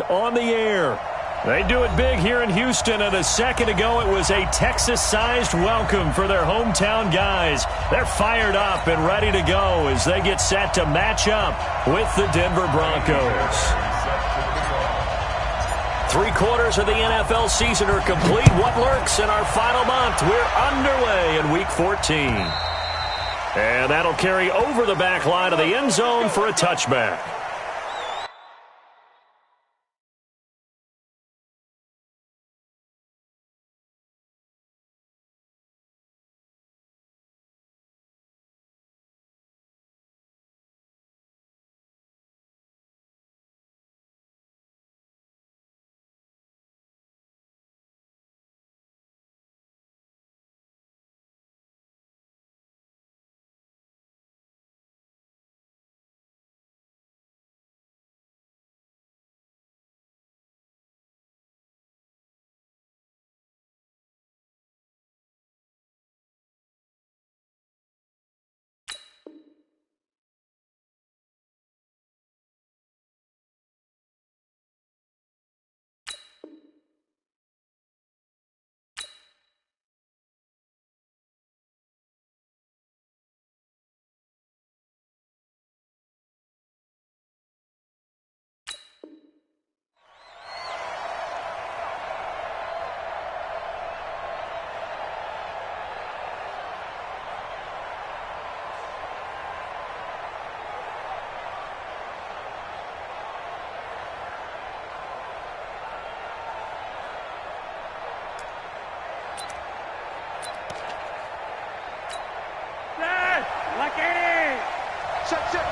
On the air. They do it big here in Houston, and a second ago it was a Texas-sized welcome for their hometown guys. They're fired up and ready to go as they get set to match up with the Denver Broncos. 3/4 of the NFL season are complete. What lurks in our final month? We're underway in Week 14. And that'll carry over the back line of the end zone for a touchback.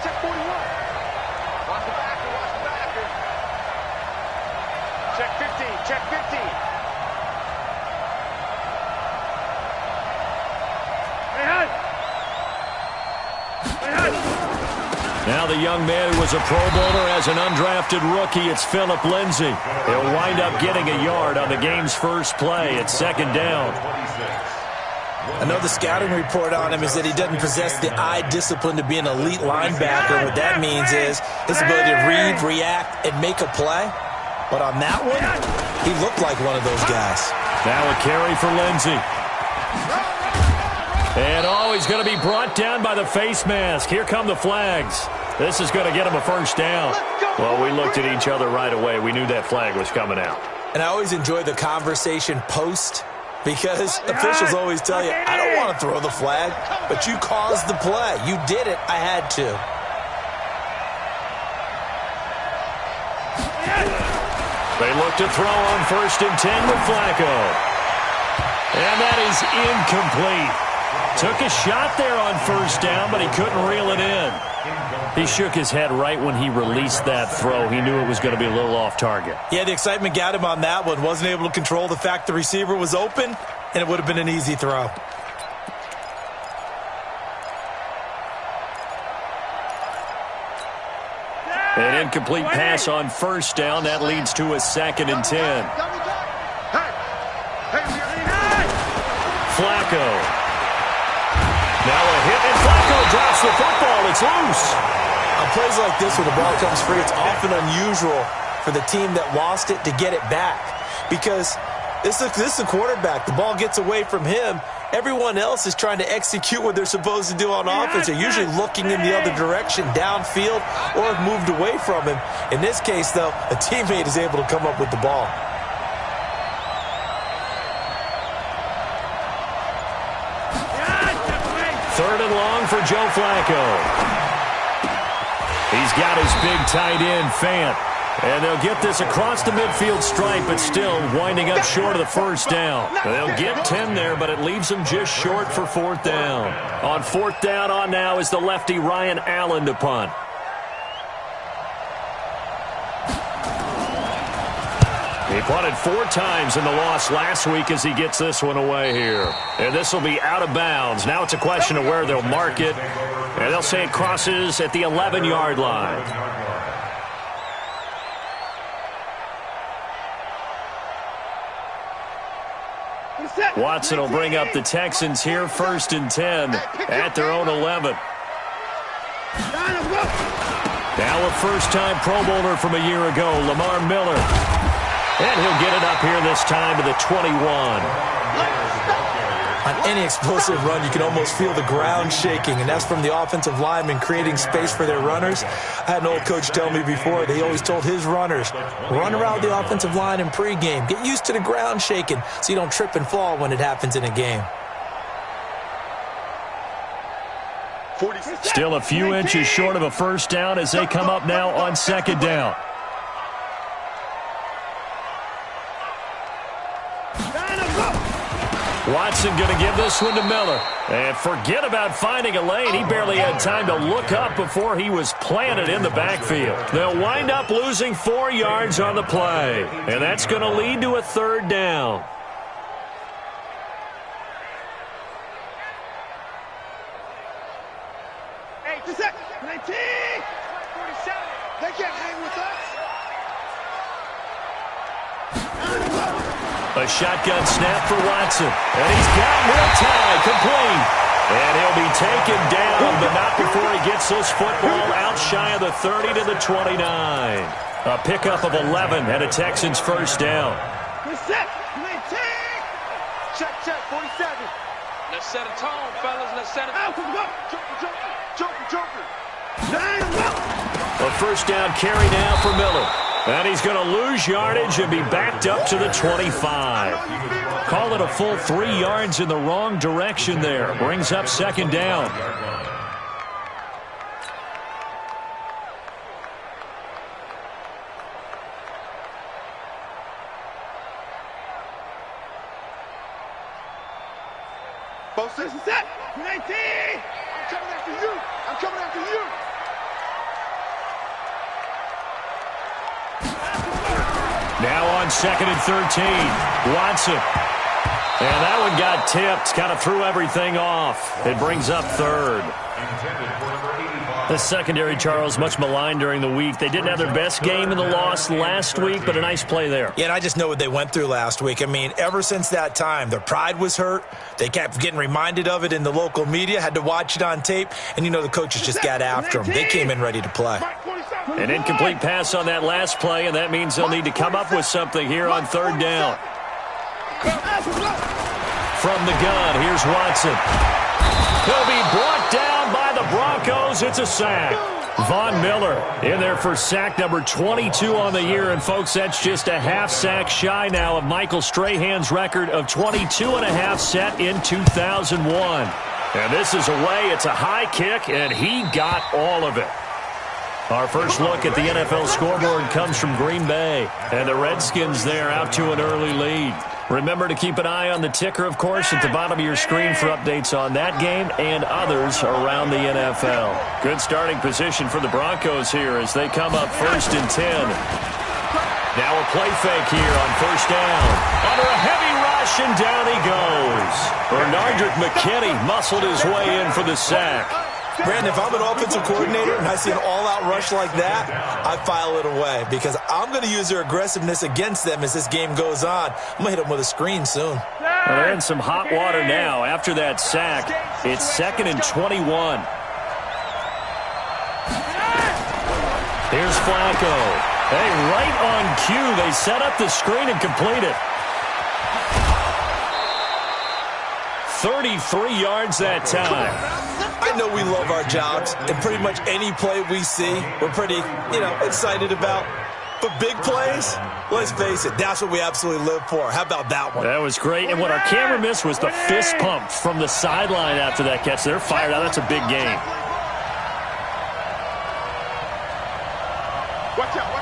Check 41. Watch the backer. Check 50. Now the young man who was a Pro Bowler as an undrafted rookie, it's Phillip Lindsay. He'll wind up getting a yard on the game's first play. It's second down. I know the scouting report on him is that he doesn't possess the eye discipline to be an elite linebacker. What that means is his ability to read, react, and make a play. But on that one, he looked like one of those guys. Now a carry for Lindsay. And he's going to be brought down by the face mask. Here come the flags. This is going to get him a first down. Well, we looked at each other right away. We knew that flag was coming out. And I always enjoy the conversation post, because officials always tell you, I don't want to throw the flag, but you caused the play. You did it. I had to. They look to throw on 1st and 10 with Flacco. And that is incomplete. Took a shot there on 1st down, but he couldn't reel it in. He shook his head right when he released that throw. He knew it was going to be a little off target. Yeah, the excitement got him on that one. Wasn't able to control the fact the receiver was open, and it would have been an easy throw. An incomplete pass on 1st down. That leads to a 2nd and 10. Flacco. Now a hit, and Flacco drops the football. It's loose. On plays like this where the ball comes free, it's often unusual for the team that lost it to get it back, because this is the quarterback. The ball gets away from him. Everyone else is trying to execute what they're supposed to do on offense. They're usually looking in the other direction, downfield, or have moved away from him. In this case, though, a teammate is able to come up with the ball. Third and long for Joe Flacco. He's got his big tight end, Fant. And they'll get this across the midfield stripe, but still winding up short of the 1st down. They'll get 10 there, but it leaves them just short for 4th down. On 4th down on now is the lefty Ryan Allen to punt. He punted 4 times in the loss last week as he gets this one away here. And this will be out of bounds. Now it's a question of where they'll mark it. And they'll say it crosses at the 11-yard line. Watson will bring up the Texans here, 1st and 10 at their own 11. Now a first-time Pro Bowler from a year ago, Lamar Miller. And he'll get it up here this time to the 21. On any explosive run, you can almost feel the ground shaking, and that's from the offensive linemen creating space for their runners. I had an old coach tell me before, they always told his runners, run around the offensive line in pregame. Get used to the ground shaking so you don't trip and fall when it happens in a game. Still a few inches short of a first down as they come up now on second down. Watson going to give this one to Miller. And forget about finding a lane. He barely had time to look up before he was planted in the backfield. They'll wind up losing 4 yards on the play. And that's going to lead to a third down. They can't hang with us. A shotgun snap for Watson. And he's got real tie, complete. And he'll be taken down, but not before he gets this football out shy of the 30 to the 29. A pickup of 11 and a Texans first down. Check, 47. Let's set a tone, fellas. Let's set it. Joker. A first down carry now for Miller. And he's going to lose yardage and be backed up to the 25. Call it a full 3 yards in the wrong direction there. Brings up second down. Both sides set. 19. I'm coming after you. Now on second and 13, Watson. And that one got tipped, kind of threw everything off. It brings up third. The secondary, Charles, much maligned during the week. They didn't have their best game in the loss last week, but a nice play there. Yeah, and I just know what they went through last week. I mean, ever since that time, their pride was hurt. They kept getting reminded of it in the local media, had to watch it on tape, and you know the coaches just got after them. They came in ready to play. An incomplete pass on that last play, and that means they'll need to come up with something here on third down. From the gun, here's Watson. He'll be brought down by the Broncos. It's a sack. Von Miller in there for sack number 22 on the year. And, folks, that's just a half sack shy now of Michael Strahan's record of 22.5 set in 2001. And this is away. It's a high kick, and he got all of it. Our first look at the NFL scoreboard comes from Green Bay. And the Redskins there out to an early lead. Remember to keep an eye on the ticker, of course, at the bottom of your screen for updates on that game and others around the NFL. Good starting position for the Broncos here as they come up first and 10. Now a play fake here on first down. Under a heavy rush, and down he goes. Bernardrick McKinney muscled his way in for the sack. Brandon, if I'm an offensive coordinator and I see an all-out rush like that, I file it away because I'm going to use their aggressiveness against them as this game goes on. I'm going to hit them with a screen soon. Well, they're in some hot water now after that sack. It's second and 21. Here's Flacco. Hey, right on cue. They set up the screen and complete it. 33 yards that time. I know we love our jobs, and pretty much any play we see, we're pretty, excited about. But big plays, let's face it, that's what we absolutely live for. How about that one? That was great, and what our camera missed was the fist pump from the sideline after that catch. They're fired out. That's a big game. Watch out.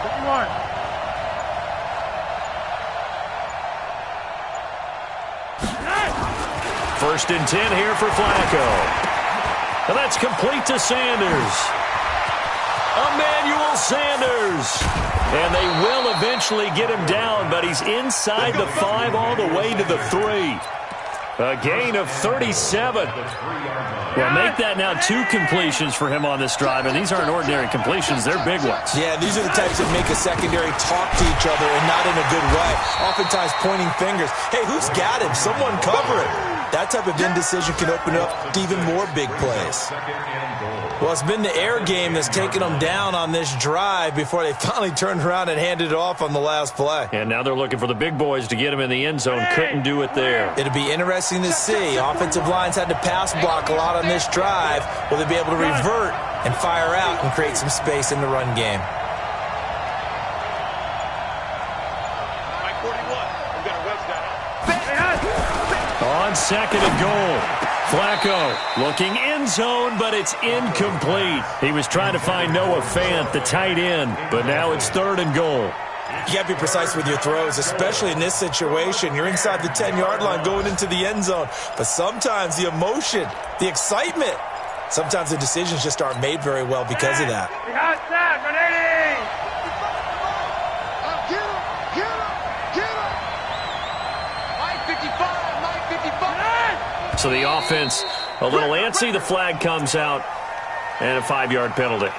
51. First and 10 here for Flacco. And that's complete to Sanders. Emmanuel Sanders. And they will eventually get him down, but he's inside the 5 all the way to the 3. A gain of 37. Well, make that now 2 completions for him on this drive, and these aren't ordinary completions. They're big ones. Yeah, these are the types that make a secondary talk to each other and not in a good way. Oftentimes pointing fingers. Hey, who's got him? Someone cover it. That type of indecision can open up to even more big plays. Well, it's been the air game that's taken them down on this drive before they finally turned around and handed it off on the last play. And now they're looking for the big boys to get him in the end zone. Couldn't do it there. It'll be interesting to see. Offensive lines had to pass block a lot on this drive. Will they be able to revert and fire out and create some space in the run game? On second and goal, Flacco looking end zone, but it's incomplete. He was trying to find Noah Fant, the tight end, but now it's third and goal. You got to be precise with your throws, especially in this situation. You're inside the 10-yard line going into the end zone, but sometimes the emotion, the excitement, sometimes the decisions just aren't made very well because of that. So the offense a little antsy. The flag comes out and a 5-yard penalty.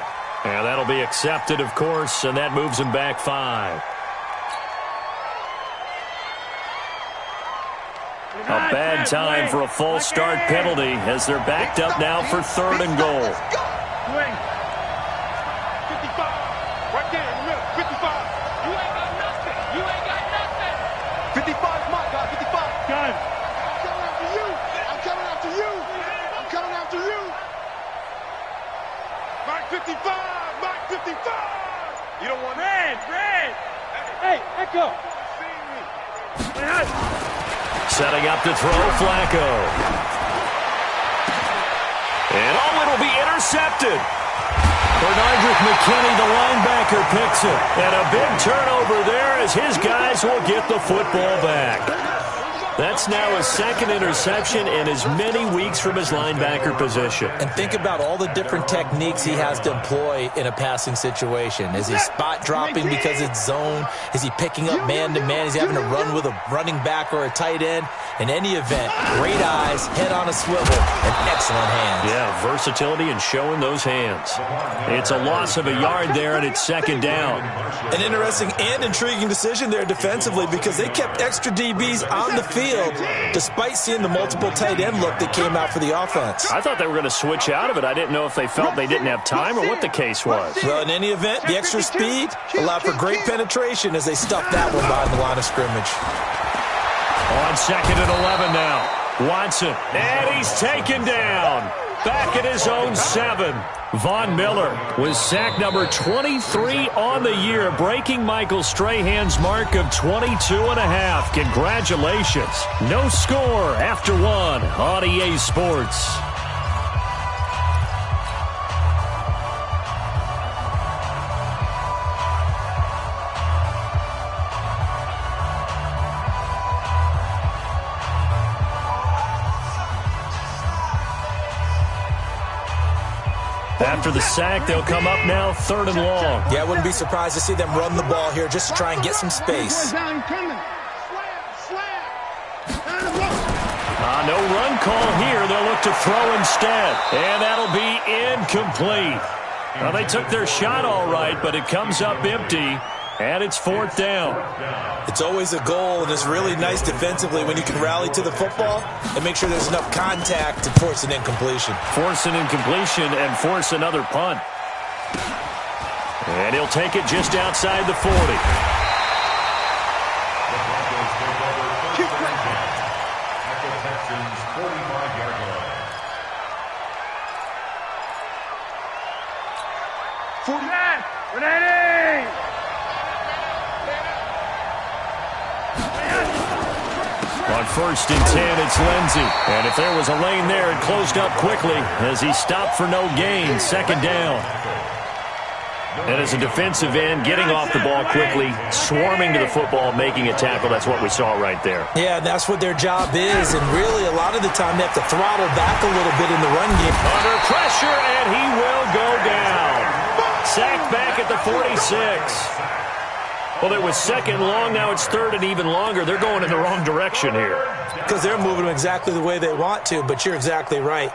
And that'll be accepted, of course, and that moves him back 5. A bad time for a false start penalty as they're backed up now for third and goal. 55. Right there in the middle. 55. You ain't got nothing. You ain't got nothing. 55 is my guy. 55. Got him. I'm coming after you. I'm coming after you. Mark 55. Mark 55. You don't want red. Hey, Echo. Setting up to throw, Flacco. And it'll be intercepted. Bernardrick McKinney, the linebacker, picks it. And a big turnover there as his guys will get the football back. That's now his second interception in as many weeks from his linebacker position. And think about all the different techniques he has to employ in a passing situation. Is he spot dropping because it's zone? Is he picking up man-to-man? Is he having to run with a running back or a tight end? In any event, great eyes, head on a swivel, and excellent hands. Yeah, versatility and showing those hands. It's a loss of a yard there, and it's second down. An interesting and intriguing decision there defensively because they kept extra DBs on the field despite seeing the multiple tight end look that came out for the offense. I thought they were going to switch out of it. I didn't know if they felt they didn't have time or what the case was. Well, in any event, the extra speed allowed for great penetration as they stuffed that one behind the line of scrimmage. On second and 11 now. Watson, and he's taken down. Back at his own 7. Von Miller was sack number 23 on the year, breaking Michael Strahan's mark of 22.5. Congratulations. No score after 1 on EA Sports. After the sack, they'll come up now third and long. Yeah, I wouldn't be surprised to see them run the ball here just to try and get some space. No run call here. They'll look to throw instead. And that'll be incomplete. Well, they took their shot all right, but it comes up empty. And it's fourth down. It's always a goal, and it's really nice defensively when you can rally to the football and make sure there's enough contact to force an incompletion. Force an incompletion and force another punt. And he'll take it just outside the 40. On first and 10, it's Lindsey. And if there was a lane there, it closed up quickly as he stopped for no gain. Second down. And as a defensive end, getting off the ball quickly, swarming to the football, making a tackle. That's what we saw right there. Yeah, that's what their job is. And really, a lot of the time, they have to throttle back a little bit in the run game. Under pressure, and he will go down. Sacked back at the 46. Well, it was second long. Now it's third and even longer. They're going in the wrong direction here. Because they're moving exactly the way they want to, but you're exactly right.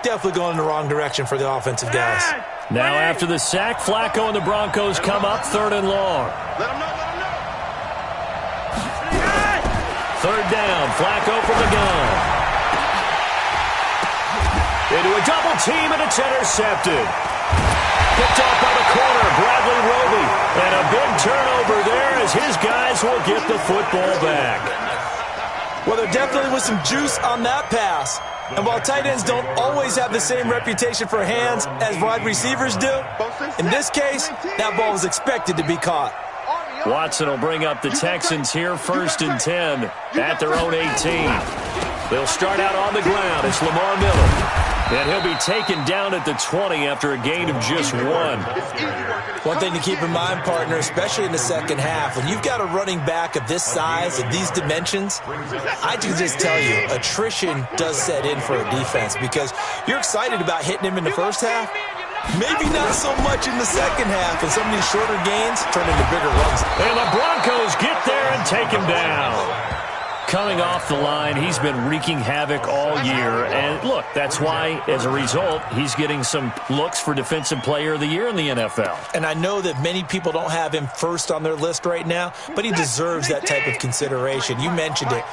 Definitely going in the wrong direction for the offensive guys. Now after the sack, Flacco and the Broncos come up third and long. Let him know. Third down, Flacco from the gun. Into a double team, and it's intercepted. Picked off by the corner, Bradley Roby. And a big turnover there as his guys will get the football back. Well, there definitely was some juice on that pass. And while tight ends don't always have the same reputation for hands as wide receivers do, in this case, that ball was expected to be caught. Watson will bring up the Texans here, 1st and 10 at their own 18. They'll start out on the ground. It's Lamar Miller. And he'll be taken down at the 20 after a gain of just 1. One thing to keep in mind, partner, especially in the second half, when you've got a running back of this size, of these dimensions, I can just tell you, attrition does set in for a defense because you're excited about hitting him in the first half. Maybe not so much in the second half, and some of these shorter gains turn into bigger runs. And the Broncos get there and take him down. Coming off the line, he's been wreaking havoc all year. And look, that's why, as a result, he's getting some looks for Defensive Player of the Year in the NFL. And I know that many people don't have him first on their list right now, but he deserves that type of consideration. You mentioned it.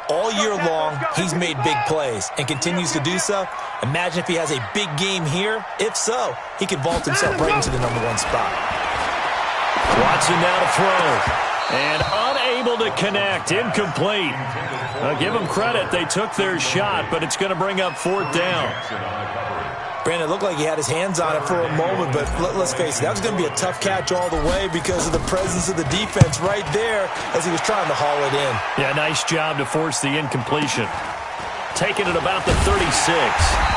All year long, he's made big plays and continues to do so. Imagine if he has a big game here. If so, he could vault himself right into the #1 spot. Watson now to throw. And unable to connect. Incomplete. Give them credit. They took their shot, but it's going to bring up 4th down. Brandon, it looked like he had his hands on it for a moment, but let's face it, that was going to be a tough catch all the way because of the presence of the defense right there as he was trying to haul it in. Yeah, nice job to force the incompletion. Taking it about the 36.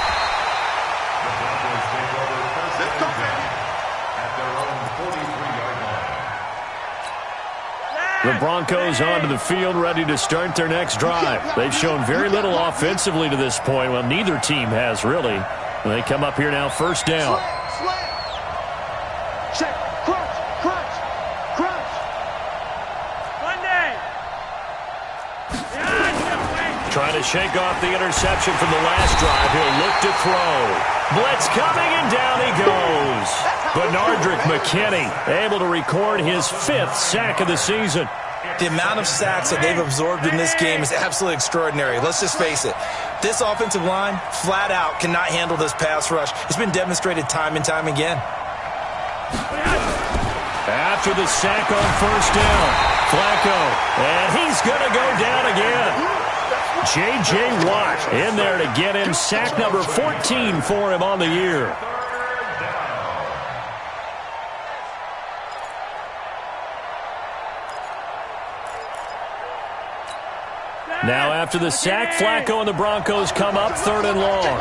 The Broncos onto the field, ready to start their next drive. They've shown very little offensively to this point. Well, neither team has, really. They come up here now, 1st down. Check, crunch, crunch, crunch. Monday. Trying to shake off the interception from the last drive. He'll look to throw. Blitz coming, and down he goes. Benardrick McKinney able to record his 5th sack of the season. The amount of sacks that they've absorbed in this game is absolutely extraordinary. Let's just face it. This offensive line, flat out, cannot handle this pass rush. It's been demonstrated time and time again. After the sack on 1st down, Flacco, and he's going to go down again. J.J. Watt in there to get him sack number 14 for him on the year. Now after the sack, Flacco and the Broncos come up 3rd and long.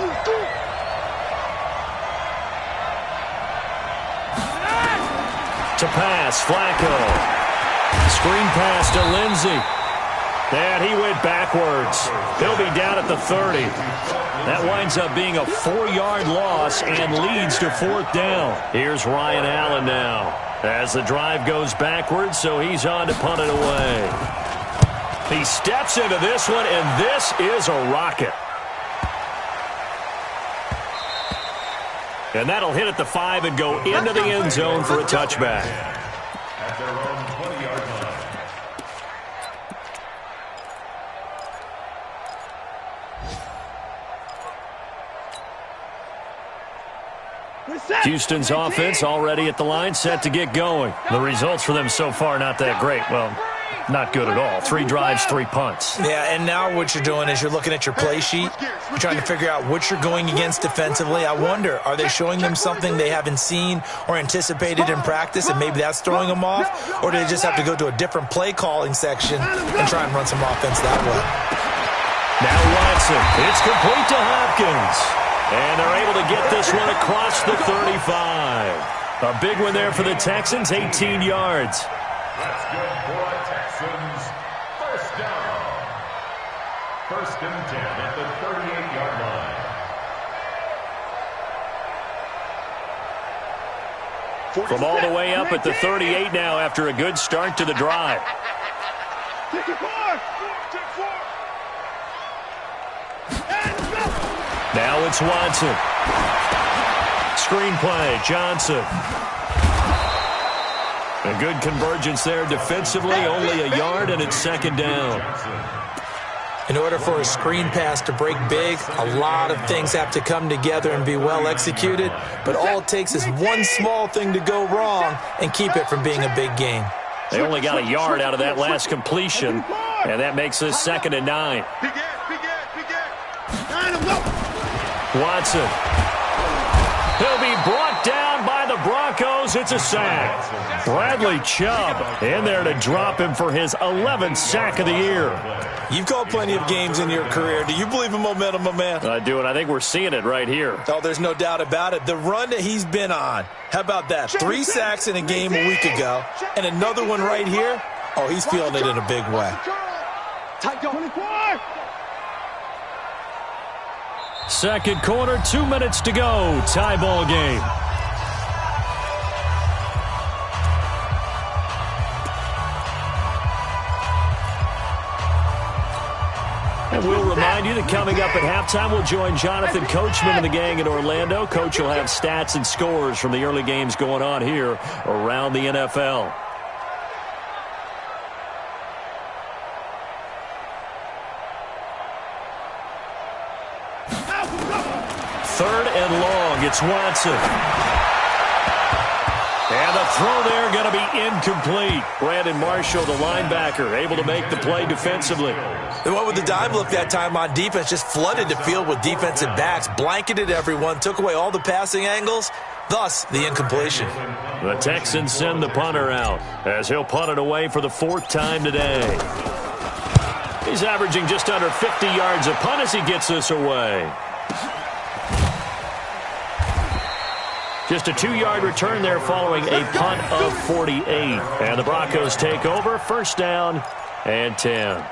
To pass, Flacco. Screen pass to Lindsey. And he went backwards. He'll be down at the 30. That winds up being a 4-yard loss and leads to 4th down. Here's Ryan Allen now as the drive goes backwards, so he's on to punt it away. He steps into this one, and this is a rocket. And that'll hit at the 5 and go into the end zone for a touchback. At their own 20-yard line. Houston's offense already at the line, set to get going. The results for them so far not that great. Well, not good at all. 3 drives, 3 punts. Yeah, and now what you're doing is you're looking at your play sheet. You're trying to figure out what you're going against defensively. I wonder, are they showing them something they haven't seen or anticipated in practice, and maybe that's throwing them off? Or do they just have to go to a different play calling section and try and run some offense that way? Now Watson. It's complete to Hopkins. And they're able to get this one across the 35. A big one there for the Texans, 18 yards. That's good for the Texans. 1st down. 1st and 10 at the 38-yard line. From all the way up at the 38 now after a good start to the drive. Now it's Watson. Screenplay, Johnson. A good convergence there defensively, only a yard, and it's 2nd down. In order for a screen pass to break big, a lot of things have to come together and be well executed, but all it takes is one small thing to go wrong and keep it from being a big game. They only got a yard out of that last completion, and that makes this 2nd and 9. Watson. He'll be brought down by the Broncos. It's a sack. Bradley Chubb in there to drop him for his 11th sack of the year. You've called plenty of games in your career. Do you believe in momentum, my man? I do, and I think we're seeing it right here. Oh, there's no doubt about it. The run that he's been on. How about that? 3 sacks in a game a week ago, and another one right here. Oh, he's feeling it in a big way. Second quarter, 2 minutes to go. Tie ball game. And we'll remind you that coming up at halftime, we'll join Jonathan Coachman and the gang in Orlando. Coach will have stats and scores from the early games going on here around the NFL. Third and long, it's Watson. And the throw there going to be incomplete. Brandon Marshall, the linebacker, able to make the play defensively. They went with the dive look that time on defense, just flooded the field with defensive backs, blanketed everyone, took away all the passing angles, thus the incompletion. The Texans send the punter out as he'll punt it away for the 4th time today. He's averaging just under 50 yards a punt as he gets this away. Just a 2-yard return there following a punt of 48. And the Broncos take over, 1st down and 10.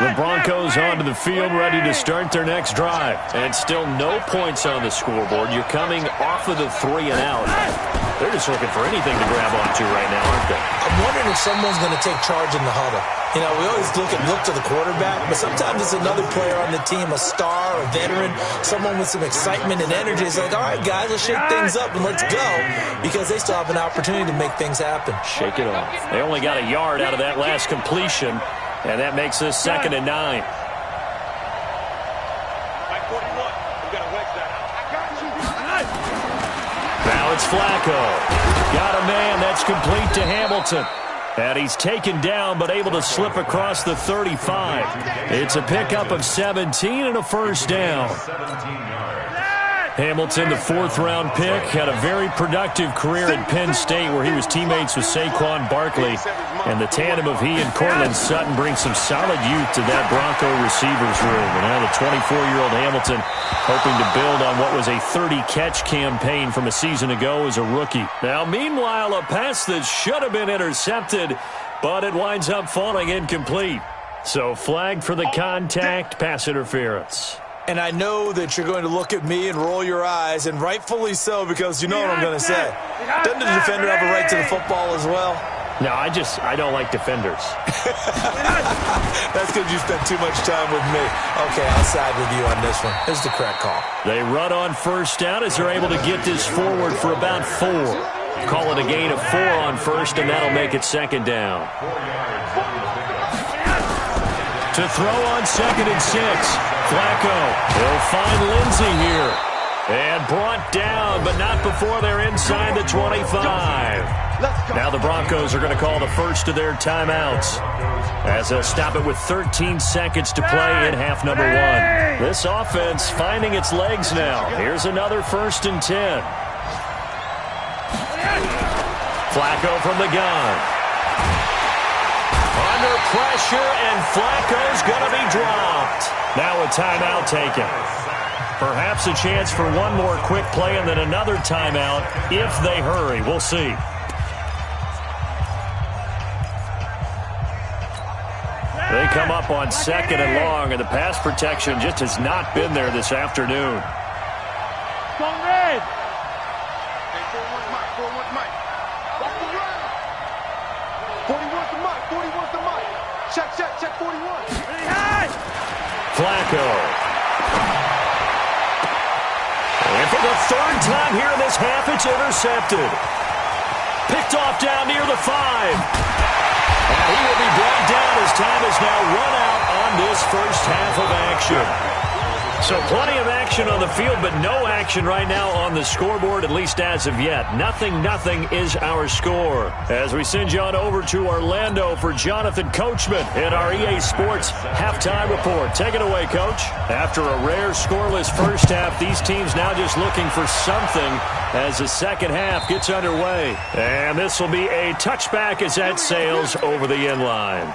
The Broncos onto the field, ready to start their next drive. And still no points on the scoreboard. You're coming off of the 3 and out. They're just looking for anything to grab onto right now, aren't they? I'm wondering if someone's going to take charge in the huddle. You know, we always look to the quarterback, but sometimes it's another player on the team, a star, a veteran, someone with some excitement and energy. It's like, all right, guys, let's shake things up and let's go, because they still have an opportunity to make things happen. Shake it off. They only got a yard out of that last completion, and that makes this 2nd and 9. Now it's Flacco. Got a man that's complete to Hamilton. And he's taken down but able to slip across the 35. It's a pickup of 17 and a 1st down. Hamilton, the 4th-round pick, had a very productive career at Penn State where he was teammates with Saquon Barkley. And the tandem of he and Cortland Sutton brings some solid youth to that Bronco receivers room. And now the 24-year-old Hamilton hoping to build on what was a 30-catch campaign from a season ago as a rookie. Now, meanwhile, a pass that should have been intercepted, but it winds up falling incomplete. So flagged for the contact, pass interference. And I know that you're going to look at me and roll your eyes, and rightfully so, because you know what I'm going to say. Doesn't the defender have a right to the football as well? No, I don't like defenders. That's because you spent too much time with me. Okay, I'll side with you on this one. This is the correct call. They run on 1st down as they're able to get this forward for about 4. Call it a gain of 4 on 1st, and that'll make it 2nd down. To throw on 2nd and 6. Flacco, he'll find Lindsey here. And brought down, but not before they're inside the 25. Now the Broncos are going to call the first of their timeouts, as they'll stop it with 13 seconds to play in half number 1. This offense finding its legs now. Here's another 1st and 10. Flacco from the gun. Under pressure, and Flacco's going to be dropped. Now a timeout taken. Perhaps a chance for one more quick play and then another timeout if they hurry. We'll see. They come up on 2nd and long, and the pass protection just has not been there this afternoon. Check 41. Flacco. for the third time here in this half, it's intercepted. Picked off down near the 5. And he will be brought down as time is now run out on this first half of action. So plenty of action on the field, but no action right now on the scoreboard, at least as of yet. 0-0 is our score. As we send you on over to Orlando for Jonathan Coachman in our EA Sports halftime report. Take it away, Coach. After a rare scoreless first half, these teams now just looking for something as the second half gets underway. And this will be a touchback as that sails over the end line.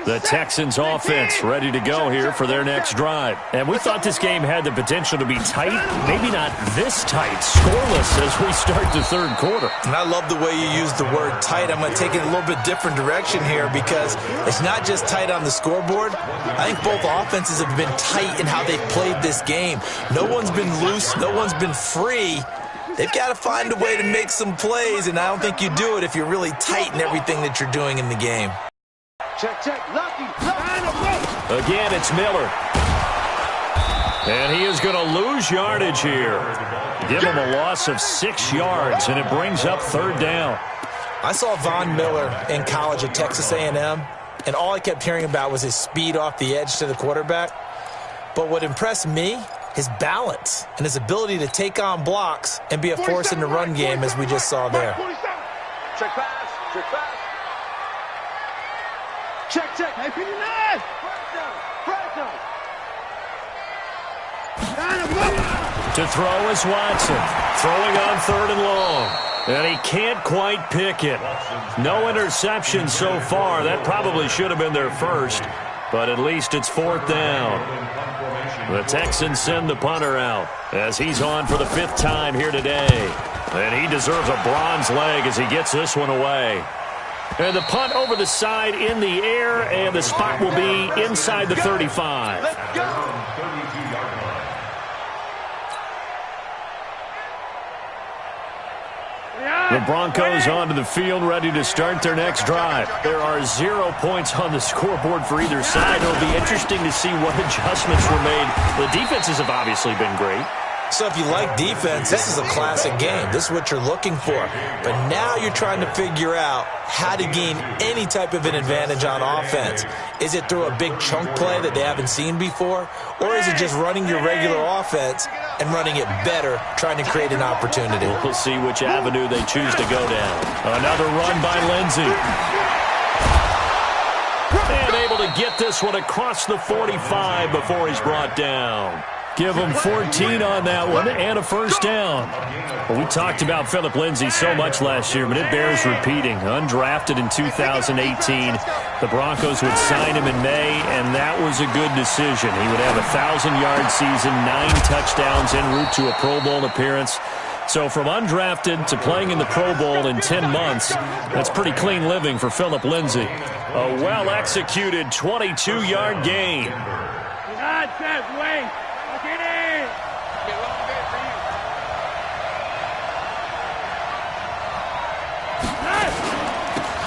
The Texans offense ready to go here for their next drive. And we thought this game had the potential to be tight, maybe not this tight, scoreless as we start the third quarter. And I love the way you use the word tight. I'm going to take it a little bit different direction here because it's not just tight on the scoreboard. I think both offenses have been tight in how they've played this game. No one's been loose. No one's been free. They've got to find a way to make some plays, and I don't think you do it if you're really tight in everything that you're doing in the game. Check, lucky. Again, it's Miller. And he is going to lose yardage here. Give him a loss of 6 yards, and it brings up third down. I saw Von Miller in college at Texas A&M, and all I kept hearing about was his speed off the edge to the quarterback. But what impressed me, his balance and his ability to take on blocks and be a force in the run game, as we just saw there. Check pass, check pass. Check. Hey, 59. To throw is Watson. Throwing on third and long. And he can't quite pick it. No interception so far. That probably should have been their first. But at least it's fourth down. The Texans send the punter out as he's on for the 5th time here today. And he deserves a bronze leg as he gets this one away. And the punt over the side in the air, and the spot will be inside the 35. The Broncos onto the field, ready to start their next drive. There are 0 points on the scoreboard for either side. It'll be interesting to see what adjustments were made. The defenses have obviously been great. So if you like defense, this is a classic game. This is what you're looking for. But now you're trying to figure out how to gain any type of an advantage on offense. Is it through a big chunk play that they haven't seen before? Or is it just running your regular offense and running it better, trying to create an opportunity? We'll see which avenue they choose to go down. Another run by Lindsey. And able to get this one across the 45 before he's brought down. Give him 14 on that one and a first down. Well, we talked about Philip Lindsay so much last year, but it bears repeating. Undrafted in 2018, the Broncos would sign him in May, and that was a good decision. He would have a 1,000-yard season, 9 touchdowns en route to a Pro Bowl appearance. So from undrafted to playing in the Pro Bowl in 10 months, that's pretty clean living for Philip Lindsay. A well-executed 22-yard gain. God says wait.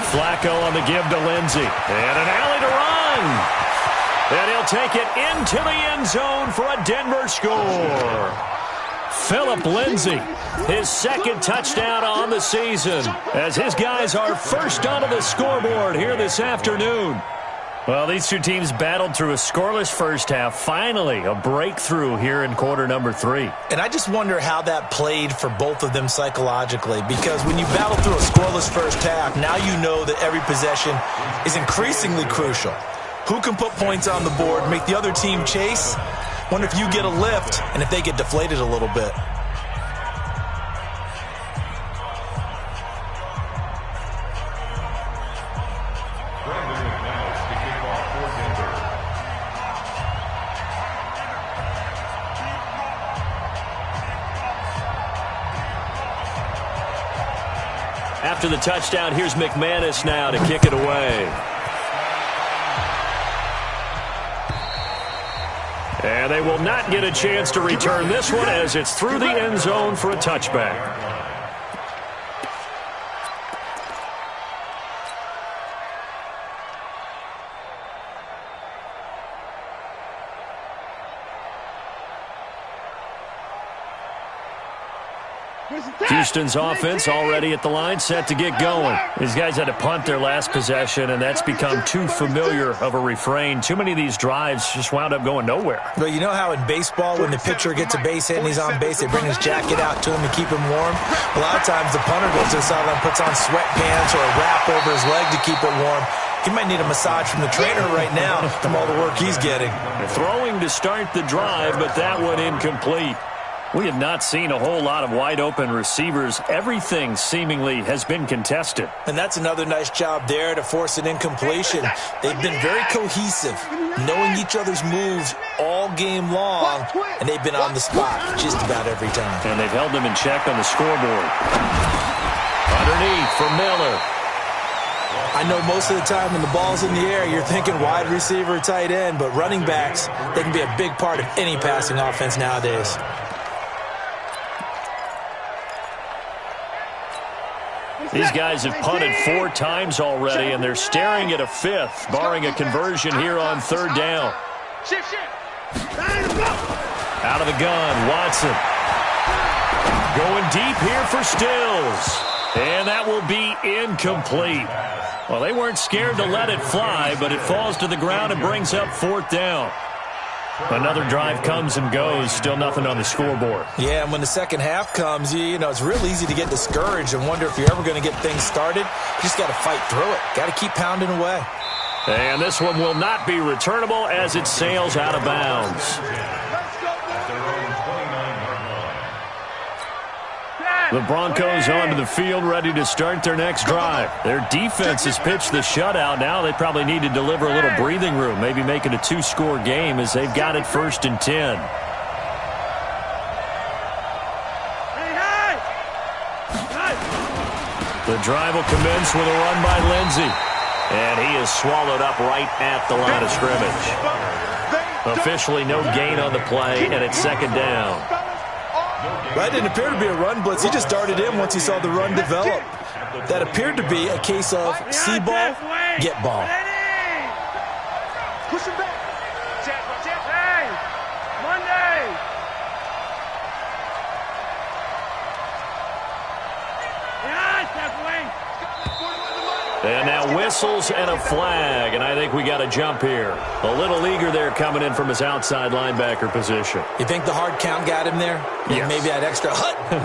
Flacco on the give to Lindsey. And an alley to run. And he'll take it into the end zone for a Denver score. Philip Lindsay, his 2nd touchdown on the season, as his guys are first onto the scoreboard here this afternoon. Well, these two teams battled through a scoreless first half. Finally, a breakthrough here in quarter number 3. And I just wonder how that played for both of them psychologically, because when you battle through a scoreless first half, now you know that every possession is increasingly crucial. Who can put points on the board, make the other team chase? Wonder if you get a lift and if they get deflated a little bit. After the touchdown, here's McManus now to kick it away. And they will not get a chance to return this one as it's through the end zone for a touchback. Houston's offense already at the line, set to get going. These guys had to punt their last possession, and that's become too familiar of a refrain. Too many of these drives just wound up going nowhere. But you know how in baseball, when the pitcher gets a base hit and he's on base, they bring his jacket out to him to keep him warm? A lot of times the punter goes to the sideline, puts on sweatpants or a wrap over his leg to keep it warm. He might need a massage from the trainer right now from all the work he's getting. Throwing to start the drive, but that one incomplete. We have not seen a whole lot of wide-open receivers. Everything seemingly has been contested. And that's another nice job there to force an incompletion. They've been very cohesive, knowing each other's moves all game long, and they've been on the spot just about every time. And they've held them in check on the scoreboard. Underneath for Miller. I know most of the time when the ball's in the air, you're thinking wide receiver, tight end, but running backs, they can be a big part of any passing offense nowadays. These guys have punted 4 times already, and they're staring at a 5th, barring a conversion here on 3rd down. Out of the gun, Watson. Going deep here for Stills. And that will be incomplete. Well, they weren't scared to let it fly, but it falls to the ground and brings up 4th down. Another drive comes and goes, still nothing on the scoreboard. Yeah, and when the second half comes, you know, it's real easy to get discouraged and wonder if you're ever going to get things started. You just got to fight through it. Got to keep pounding away. And this one will not be returnable as it sails out of bounds. The Broncos onto the field, ready to start their next drive. Their defense has pitched the shutout. Now they probably need to deliver a little breathing room, maybe make it a 2-score game as they've got it 1st and 10. The drive will commence with a run by Lindsey. And he is swallowed up right at the line of scrimmage. Officially no gain on the play, and it's 2nd down. That didn't appear to be a run blitz. He just darted in once he saw the run develop. That appeared to be a case of see ball, get ball. Push him back. Hey, Monday. And now whistles and a flag, and I think we got a jump here. A little eager there coming in from his outside linebacker position. You think the hard count got him there? Yes. Maybe that extra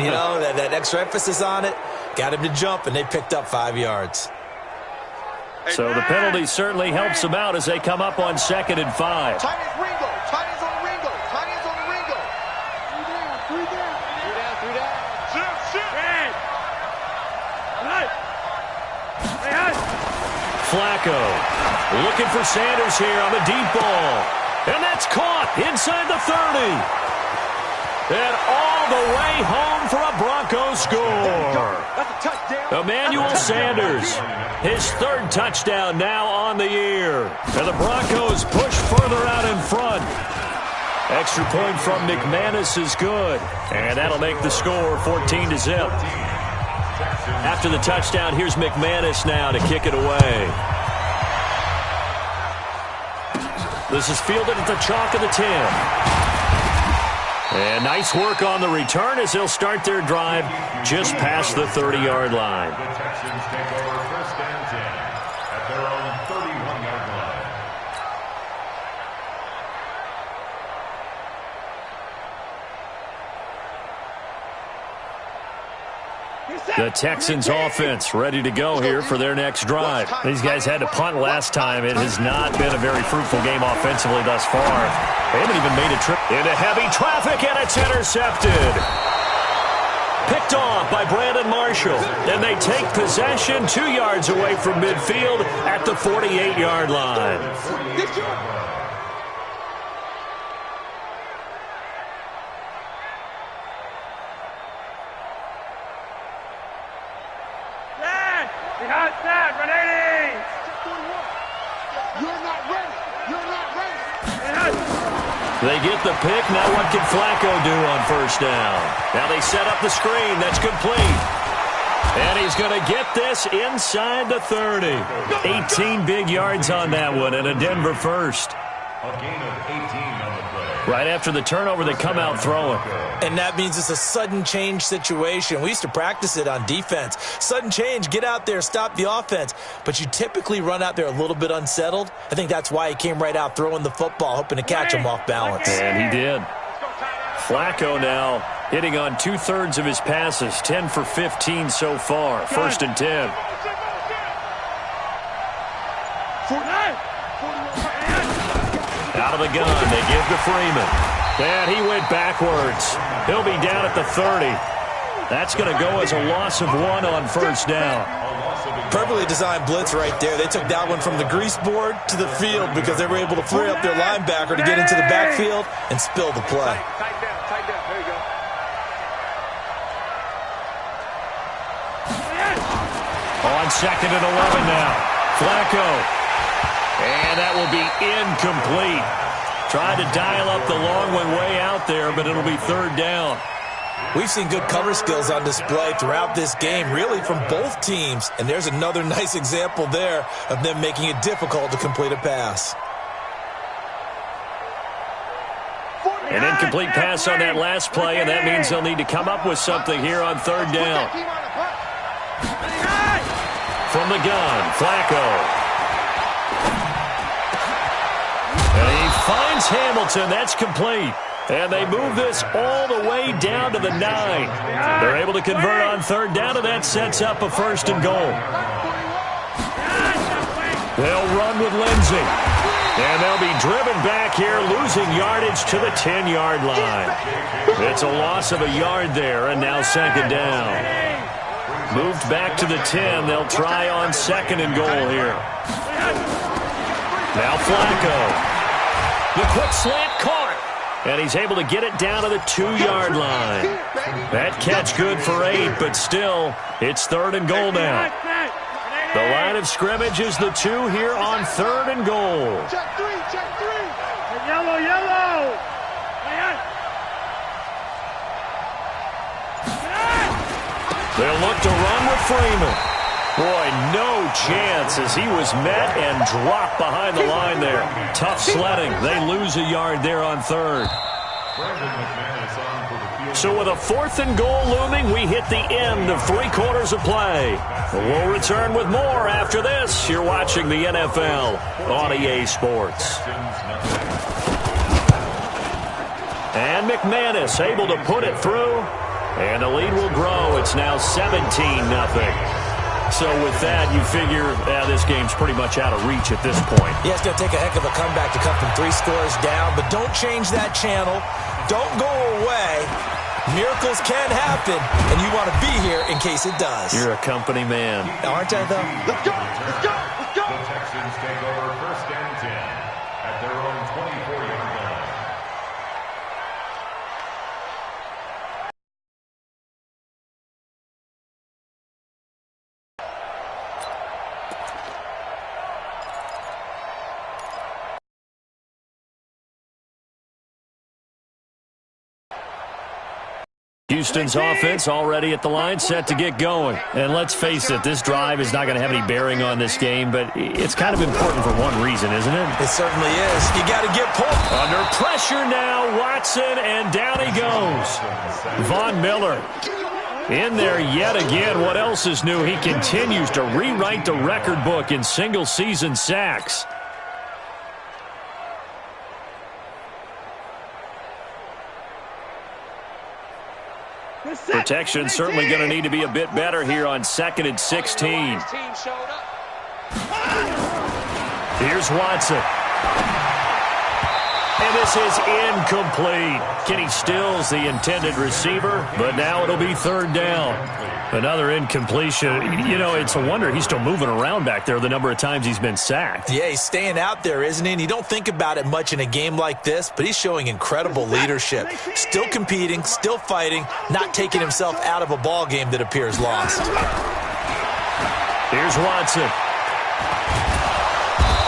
you know, that extra emphasis on it got him to jump, and they picked up 5 yards. So the penalty certainly helps them out as they come up on 2nd and 5. Tight ends Ringo. Tight ends on Ringo. Tight ends on the Ringo. 3 down. 3 down. Sit. Flacco looking for Sanders here on the deep ball. And that's caught inside the 30. And all the way home for a Broncos score. That's a touchdown. Emmanuel Sanders, his 3rd touchdown now on the year. And the Broncos push further out in front. Extra point from McManus is good. And that'll make the score 14-0. After the touchdown, here's McManus now to kick it away. This is fielded at the chalk of the 10. And nice work on the return as they'll start their drive just past the 30-yard line. The Texans take over 1st and 10 at their own 31-yard line. The Texans offense ready to go here for their next drive. These guys had to punt last time. It has not been a very fruitful game offensively thus far. They haven't even made a trip into heavy traffic, and it's intercepted. Picked off by Brandon Marshall. And they take possession 2 yards away from midfield at the 48-yard line. They get the pick. Now what can Flacco do on 1st down? Now they set up the screen. That's complete. And he's going to get this inside the 30. 18 big yards on that one and a Denver first. A gain of 18 on the play. Right after the turnover, they come out throwing. And that means it's a sudden change situation. We used to practice it on defense. Sudden change, get out there, stop the offense. But you typically run out there a little bit unsettled. I think that's why he came right out throwing the football, hoping to catch him off balance. And he did. Flacco now hitting on 2/3 of his passes, 10 for 15 so far. 1st and 10. Out of the gun, they give to Freeman. And he went backwards. He'll be down at the 30. That's going to go as a loss of 1 on 1st down. Perfectly designed blitz right there. They took that one from the grease board to the field because they were able to free up their linebacker to get into the backfield and spill the play. Tight down. There you go. On 2nd and 11 now. Flacco. And that will be incomplete. Tried to dial up the long one way out there, but it'll be 3rd down. We've seen good cover skills on display throughout this game, really from both teams. And there's another nice example there of them making it difficult to complete a pass. An incomplete pass on that last play, and that means they'll need to come up with something here on 3rd down. From the gun, Flacco. And he finds Hamilton. That's complete. And they move this all the way down to the 9. They're able to convert on 3rd down, and that sets up a 1st and goal. They'll run with Lindsey. And they'll be driven back here, losing yardage to the 10-yard line. It's a loss of a yard there, and now 2nd down. Moved back to the 10. They'll try on 2nd and goal here. Now Flacco. The quick slant caught. And he's able to get it down to the 2-yard line. That catch good for 8, but still, it's 3rd and goal now. The line of scrimmage is the 2 here on 3rd and goal. Check 3. Yellow. They'll look to run with Freeman. Boy, no chance as he was met and dropped behind the line there. Tough sledding. They lose a yard there on 3rd. So with a 4th and goal looming, we hit the end of 3 quarters of play. We'll return with more after this. You're watching the NFL on EA Sports. And McManus able to put it through, and the lead will grow. It's now 17-0. So with that, you figure this game's pretty much out of reach at this point. Yeah, it's going to take a heck of a comeback to come from 3 scores down, but don't change that channel. Don't go away. Miracles can happen, and you want to be here in case it does. You're a company man. Aren't I, though? Let's go. The Texans take over 1st and 10 at their own 24-yard line. Houston's offense already at the line, set to get going. And let's face it, this drive is not going to have any bearing on this game, but it's kind of important for one reason, isn't it? It certainly is. You got to get pulled. Under pressure now, Watson, and down he goes. Von Miller in there yet again. What else is new? He continues to rewrite the record book in single-season sacks. Protection certainly going to need to be a bit better here on 2nd and 16. Here's Watson. And this is incomplete. Kenny Stills, the intended receiver, but now it'll be 3rd down. Another incompletion. You know, it's a wonder he's still moving around back there the number of times he's been sacked. Yeah, he's staying out there, isn't he? And you don't think about it much in a game like this, but he's showing incredible leadership. Still competing, still fighting, not taking himself out of a ball game that appears lost. Here's Watson.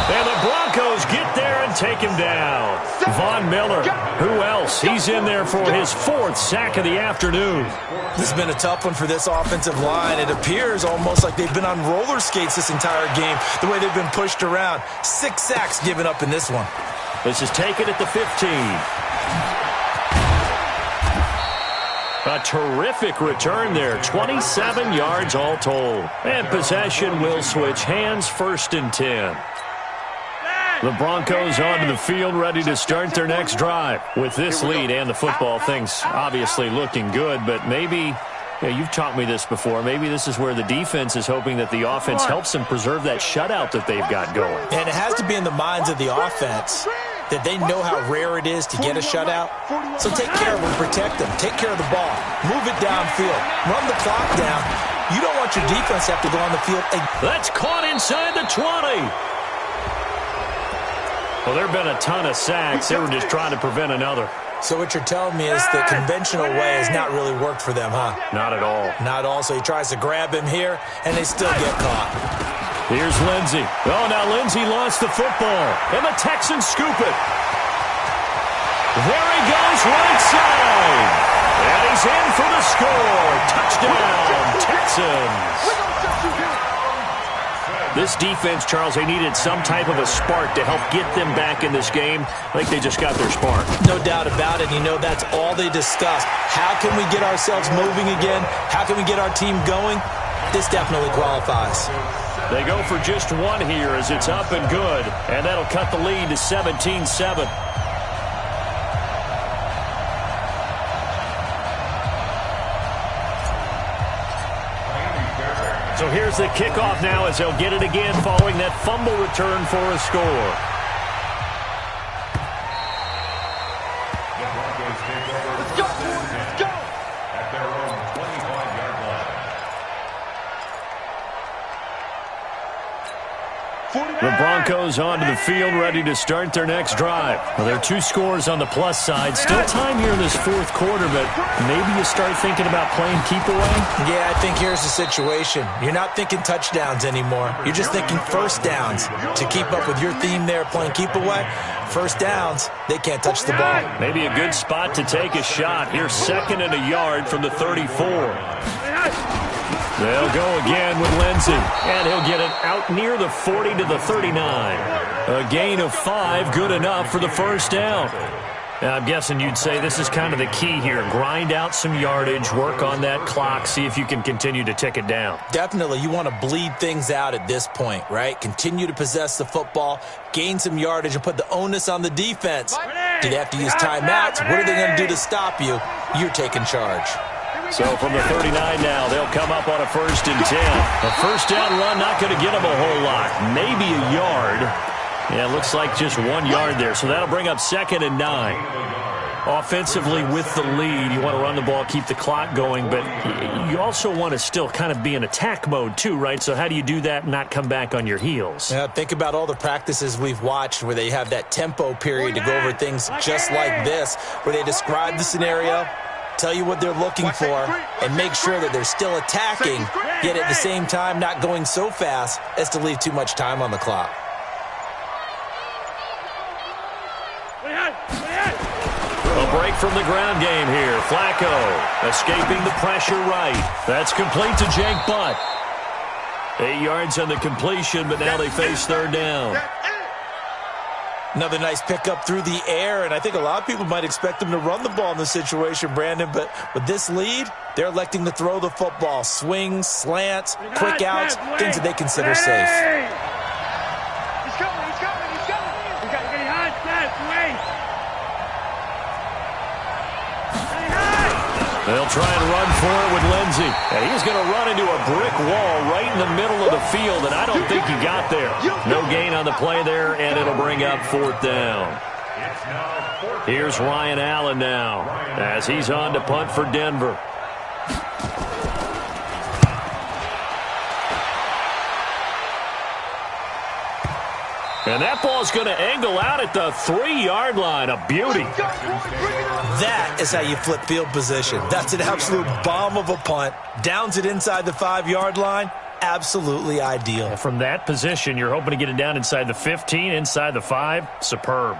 And the Broncos get there and take him down. Von Miller, who else? He's in there for his 4th sack of the afternoon. This has been a tough one for this offensive line. It appears almost like they've been on roller skates this entire game, the way they've been pushed around. 6 sacks given up in this one. This is taken at the 15. A terrific return there. 27 yards all told. And possession will switch hands, 1st and 10. The Broncos onto the field, ready to start their next drive. With this lead and the football, things obviously looking good, but maybe, you've taught me this before, maybe this is where the defense is hoping that the offense helps them preserve that shutout that they've got going. And it has to be in the minds of the offense that they know how rare it is to get a shutout. So take care of them, protect them, take care of the ball, move it downfield, run the clock down. You don't want your defense to have to go on the field. That's caught inside the 20. Well, there have been a ton of sacks. They were just trying to prevent another. So what you're telling me is the conventional way has not really worked for them, huh? Not at all. Not at all. So he tries to grab him here, and they still get caught. Here's Lindsey. Oh, now Lindsey lost the football. And the Texans scoop it. There he goes, right side. And he's in for the score. Touchdown, Texans. This defense, Charles, they needed some type of a spark to help get them back in this game. I think they just got their spark. No doubt about it. You know, that's all they discussed. How can we get ourselves moving again? How can we get our team going? This definitely qualifies. They go for just one here as it's up and good. And that'll cut the lead to 17-7. So here's the kickoff now as they'll get it again following that fumble return for a score. Let's go! Let's go! At their own 25-yard line. The Broncos onto the field, ready to start their next drive. Well, there are 2 scores on the plus side. Still time here in this 4th quarter, but maybe you start thinking about playing keep away? Yeah, I think here's the situation. You're not thinking touchdowns anymore. You're just thinking first downs. To keep up with your theme there, playing keep away, first downs, they can't touch the ball. Maybe a good spot to take a shot. Here's 2nd and a yard from the 34. They'll go again with Lindsey, and he'll get it out near the 40 to the 39. A gain of 5, good enough for the first down. Now, I'm guessing you'd say this is kind of the key here. Grind out some yardage, work on that clock, see if you can continue to tick it down. Definitely. You want to bleed things out at this point, right? Continue to possess the football, gain some yardage, and put the onus on the defense. Do they have to use timeouts? What are they going to do to stop you? You're taking charge. So from the 39 now, they'll come up on a 1st and 10. A first down run, not going to get them a whole lot. Maybe a yard. Yeah, it looks like just 1 yard there. So that'll bring up 2nd and 9. Offensively with the lead, you want to run the ball, keep the clock going, but you also want to still kind of be in attack mode too, right? So how do you do that and not come back on your heels? Yeah, think about all the practices we've watched where they have that tempo period to go over things just like this, where they describe the scenario, tell you what they're looking for, and make sure that they're still attacking, yet at the same time not going so fast as to leave too much time on the clock. A break from the ground game here. Flacco escaping the pressure right. That's complete to Jake Butt. 8 yards on the completion, but now they face 3rd down. Another nice pickup through the air, and I think a lot of people might expect them to run the ball in this situation, Brandon, but with this lead, they're electing to throw the football. Swings, slants, quick outs, things that they consider safe. He's coming, he's coming, he's coming. We got to get high, wait. They'll try and run for it with Lindsey. And he's going to run into a brick wall right in the middle of the field, and I don't think he got there. No gain on the play there, and it'll bring up 4th down. Here's Ryan Allen now as he's on to punt for Denver. And that ball's going to angle out at the 3-yard line. A beauty. That is how you flip field position. That's an absolute bomb of a punt. Downs it inside the 5-yard line. Absolutely ideal. From that position, you're hoping to get it down inside the 15, inside the 5. Superb.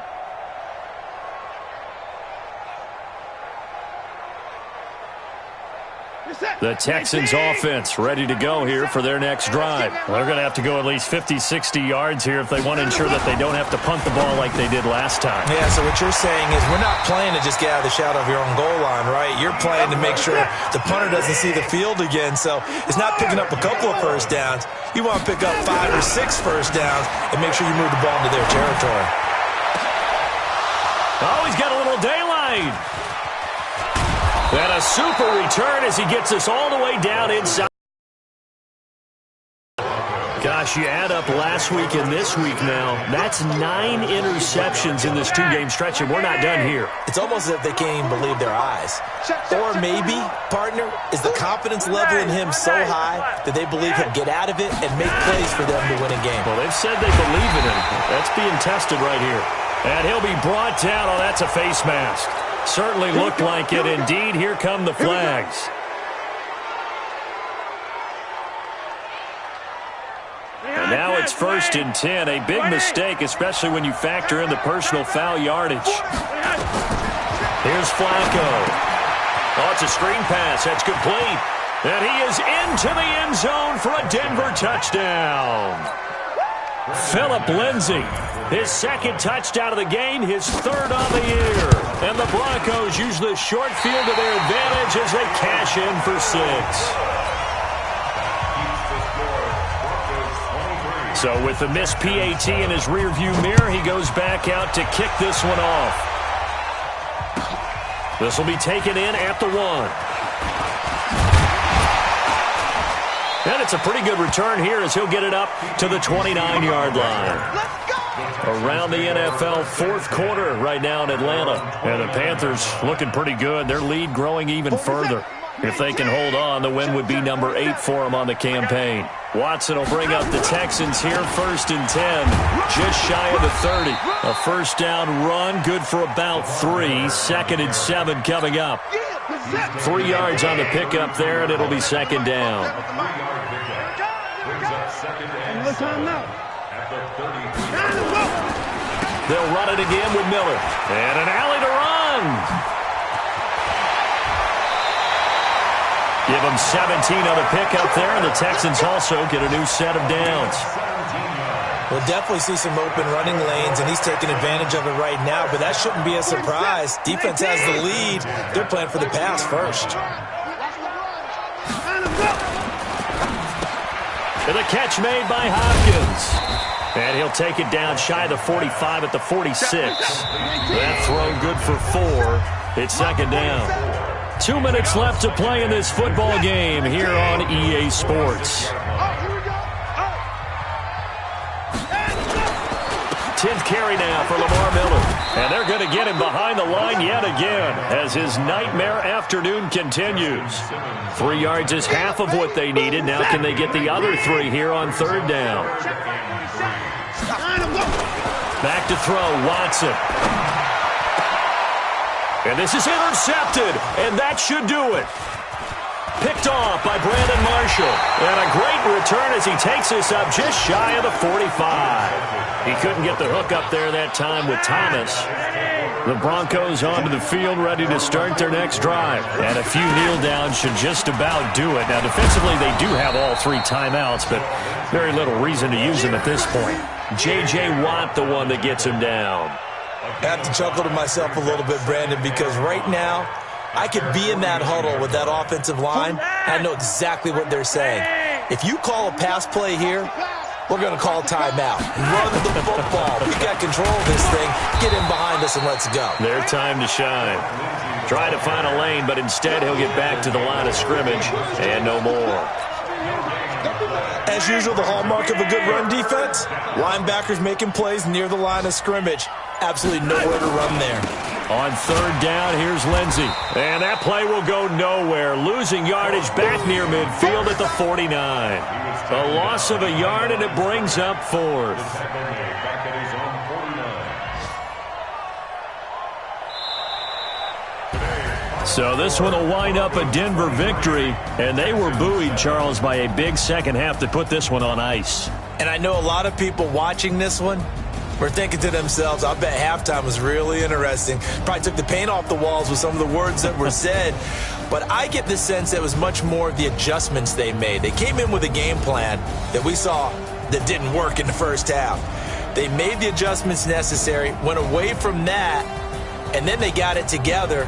The Texans offense ready to go here for their next drive. They're going to have to go at least 50, 60 yards here if they want to ensure that they don't have to punt the ball like they did last time. Yeah, so what you're saying is we're not playing to just get out of the shadow of your own goal line, right? You're playing to make sure the punter doesn't see the field again. So it's not picking up a couple of first downs. You want to pick up 5 or 6 first downs and make sure you move the ball into their territory. Oh, he's got a little daylight. And a super return as he gets us all the way down inside. Gosh, you add up last week and this week now. That's 9 interceptions in this 2-game stretch, and we're not done here. It's almost as if they can't even believe their eyes. Or maybe, partner, is the confidence level in him so high that they believe he'll get out of it and make plays for them to win a game. Well, they've said they believe in him. That's being tested right here. And he'll be brought down. Oh, that's a face mask. Certainly looked like it. Indeed, here come the flags. And now it's 1st and 10. A big mistake, especially when you factor in the personal foul yardage. Here's Flacco. Oh, it's a screen pass. That's complete. And he is into the end zone for a Denver touchdown. Phillip Lindsay, his 2nd touchdown of the game, his 3rd on the year. And the Broncos use the short field to their advantage as they cash in for 6. So with the missed PAT in his rearview mirror, he goes back out to kick this one off. This will be taken in at the 1. And it's a pretty good return here as he'll get it up to the 29-yard line. Around the NFL 4th quarter right now in Atlanta. And the Panthers looking pretty good. Their lead growing even further. If they can hold on, the win would be number 8 for them on the campaign. Watson will bring up the Texans here, 1st and 10, just shy of the 30. A first down run, good for about 3. 2nd and 7 coming up. 3 yards on the pickup there, and it'll be 2nd down. They'll run it again with Miller. And an alley to run. Give them 17 on the pickup there, and the Texans also get a new set of downs. We'll definitely see some open running lanes, and he's taking advantage of it right now, but that shouldn't be a surprise. Defense has the lead. They're playing for the pass first. And the catch made by Hopkins. And he'll take it down shy of the 45 at the 46. That throw good for 4. It's 2nd down. 2 minutes left to play in this football game here on EA Sports. 10th carry now for Lamar Miller. And they're going to get him behind the line yet again as his nightmare afternoon continues. 3 yards is half of what they needed. Now can they get the other 3 here on 3rd down? Back to throw, Watson. And this is intercepted, and that should do it. Picked off by Brandon Marshall. And a great return as he takes us up just shy of the 45. He couldn't get the hook up there that time with Thomas. The Broncos onto the field ready to start their next drive. And a few kneel downs should just about do it. Now, defensively, they do have all 3 timeouts, but very little reason to use them at this point. J.J. Watt, the one that gets him down. I have to chuckle to myself a little bit, Brandon, because right now, I could be in that huddle with that offensive line. I know exactly what they're saying. If you call a pass play here, we're going to call timeout. Run the football. We got control of this thing. Get in behind us and let's go. Their time to shine. Try to find a lane, but instead he'll get back to the line of scrimmage and no more. As usual, the hallmark of a good run defense, linebackers making plays near the line of scrimmage. Absolutely nowhere to run there. On 3rd down, here's Lindsey. And that play will go nowhere. Losing yardage back near midfield at the 49. A loss of a yard, and it brings up 4th. So this one will wind up a Denver victory, and they were buoyed, Charles, by a big second half to put this one on ice. And I know a lot of people watching this one were thinking to themselves, I bet halftime was really interesting. Probably took the paint off the walls with some of the words that were said. But I get the sense that it was much more of the adjustments they made. They came in with a game plan that we saw that didn't work in the first half. They made the adjustments necessary, went away from that, and then they got it together,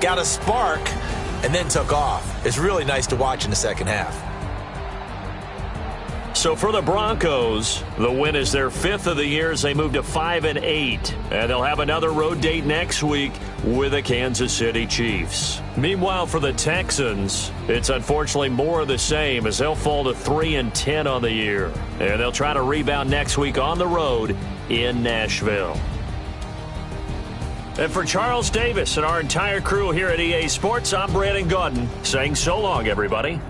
got a spark, and then took off. It's really nice to watch in the second half. So for the Broncos, the win is their 5th of the year as they move to 5-8. And they'll have another road date next week with the Kansas City Chiefs. Meanwhile, for the Texans, it's unfortunately more of the same as they'll fall to 3-10 on the year. And they'll try to rebound next week on the road in Nashville. And for Charles Davis and our entire crew here at EA Sports, I'm Brandon Gaudin saying so long, everybody.